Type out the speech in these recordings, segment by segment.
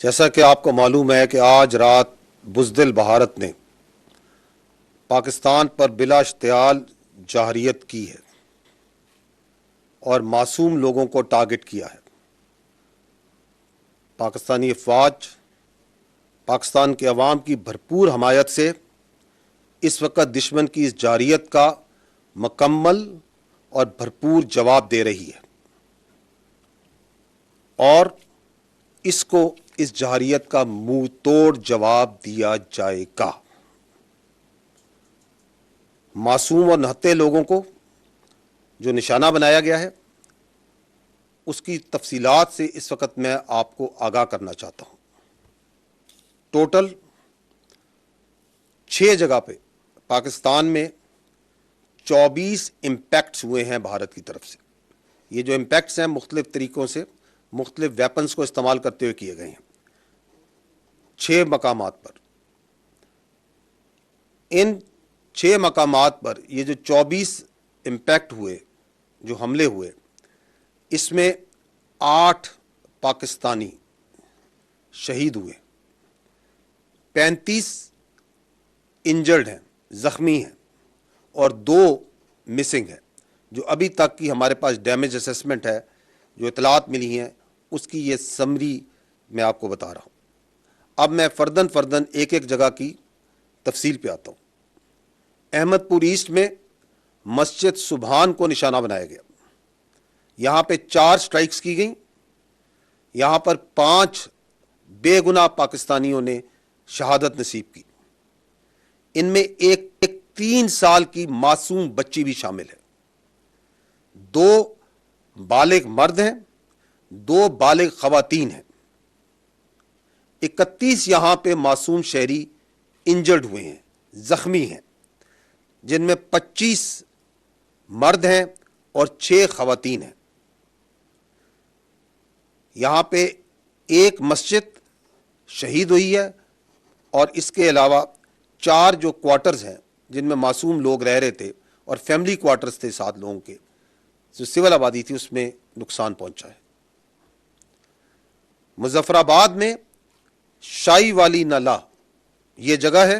جیسا کہ آپ کو معلوم ہے کہ آج رات بزدل بھارت نے پاکستان پر بلا اشتعال جارحیت کی ہے اور معصوم لوگوں کو ٹارگٹ کیا ہے۔ پاکستانی افواج پاکستان کے عوام کی بھرپور حمایت سے اس وقت دشمن کی اس جارحیت کا مکمل اور بھرپور جواب دے رہی ہے اور اس جارحیت کا منہ توڑ جواب دیا جائے گا۔ معصوم اور نہتے لوگوں کو جو نشانہ بنایا گیا ہے اس کی تفصیلات سے اس وقت میں آپ کو آگاہ کرنا چاہتا ہوں۔ ٹوٹل 6 جگہ پہ پاکستان میں 24 امپیکٹس ہوئے ہیں بھارت کی طرف سے۔ یہ جو امپیکٹس ہیں مختلف طریقوں سے مختلف ویپنز کو استعمال کرتے ہوئے کیے گئے ہیں 6 مقامات پر۔ ان 6 مقامات پر یہ جو 24 امپیکٹ ہوئے، جو حملے ہوئے، اس میں 8 پاکستانی شہید ہوئے، 35 انجرڈ ہیں، زخمی ہیں، اور 2 مسنگ ہیں۔ جو ابھی تک کی ہمارے پاس ڈیمیج اسیسمنٹ ہے، جو اطلاعات ملی ہیں، اس کی یہ سمری میں آپ کو بتا رہا ہوں۔ اب میں فردن ایک ایک جگہ کی تفصیل پہ آتا ہوں۔ احمد پور ایسٹ میں مسجد سبحان کو نشانہ بنایا گیا، یہاں پہ 4 سٹرائکس کی گئیں، یہاں پر 5 بے گناہ پاکستانیوں نے شہادت نصیب کی۔ ان میں ایک 3 سال کی معصوم بچی بھی شامل ہے۔ 2 بالغ مرد ہیں، 2 بالغ خواتین ہیں۔ 31 یہاں پہ معصوم شہری انجرڈ ہوئے ہیں، زخمی ہیں، جن میں 25 مرد ہیں اور 6 خواتین ہیں۔ یہاں پہ ایک مسجد شہید ہوئی ہے اور اس کے علاوہ 4 جو کوارٹرز ہیں جن میں معصوم لوگ رہ رہے تھے اور فیملی کوارٹرز تھے 7 لوگوں کے، جو سول آبادی تھی، اس میں نقصان پہنچا ہے۔ مظفر آباد میں شائی والی نالہ یہ جگہ ہے،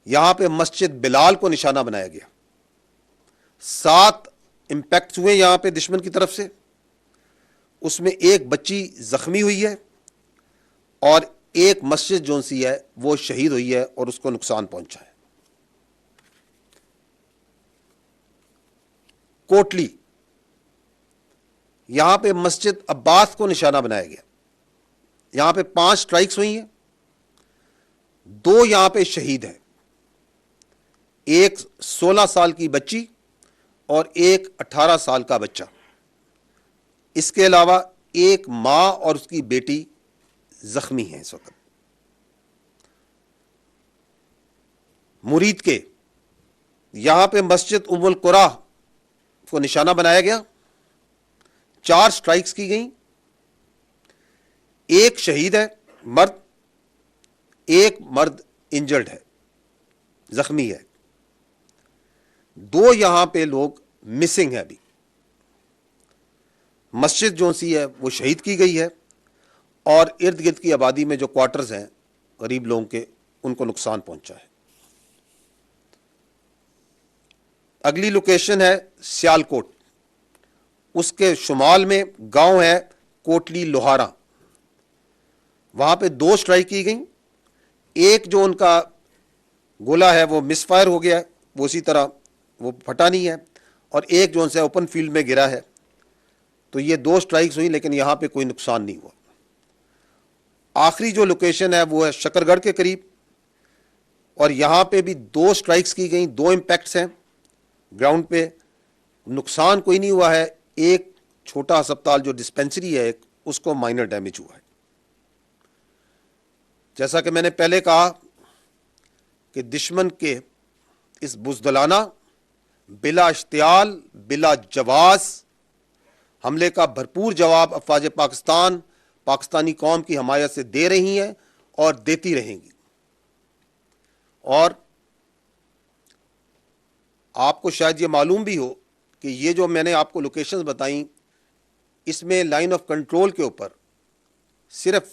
یہاں پہ مسجد بلال کو نشانہ بنایا گیا۔ 7 امپیکٹس ہوئے یہاں پہ دشمن کی طرف سے، اس میں ایک بچی زخمی ہوئی ہے اور ایک مسجد جو سی ہے وہ شہید ہوئی ہے اور اس کو نقصان پہنچا ہے۔ کوٹلی، یہاں پہ مسجد عباس کو نشانہ بنایا گیا، یہاں پہ 5 سٹرائکس ہوئی ہیں، 2 یہاں پہ شہید ہیں، ایک 16 سال کی بچی اور ایک 18 سال کا بچہ۔ اس کے علاوہ ایک ماں اور اس کی بیٹی زخمی ہیں اس وقت۔ مرید کے یہاں پہ مسجد ام القرا کو نشانہ بنایا گیا، 4 سٹرائکس کی گئیں، ایک شہید ہے مرد، ایک مرد انجرڈ ہے، زخمی ہے، 2 یہاں پہ لوگ مسنگ ہیں ابھی۔ مسجد جو سی ہے وہ شہید کی گئی ہے اور ارد گرد کی آبادی میں جو کوارٹرز ہیں غریب لوگوں کے، ان کو نقصان پہنچا ہے۔ اگلی لوکیشن ہے سیالکوٹ، اس کے شمال میں گاؤں ہے کوٹلی لوہارا، وہاں پہ 2 سٹرائک کی گئیں، ایک جو ان کا گولا ہے وہ مس فائر ہو گیا ہے، وہ اسی طرح وہ پھٹا نہیں ہے، اور ایک جو ان سے اوپن فیلڈ میں گرا ہے۔ تو یہ 2 سٹرائکس ہوئی لیکن یہاں پہ کوئی نقصان نہیں ہوا۔ آخری جو لوکیشن ہے وہ ہے شکر گڑھ کے قریب، اور یہاں پہ بھی 2 سٹرائکس کی گئیں، 2 امپیکٹس ہیں گراؤنڈ پہ، نقصان کوئی نہیں ہوا ہے۔ ایک چھوٹا ہسپتال جو ڈسپینسری ہے ایک، اس کو مائنر ڈیمیج ہوا ہے۔ جیسا کہ میں نے پہلے کہا کہ دشمن کے اس بزدلانہ، بلا اشتعال، بلا جواز حملے کا بھرپور جواب افواج پاکستان پاکستانی قوم کی حمایت سے دے رہی ہیں اور دیتی رہیں گی۔ اور آپ کو شاید یہ معلوم بھی ہو کہ یہ جو میں نے آپ کو لوکیشنز بتائیں، اس میں لائن آف کنٹرول کے اوپر صرف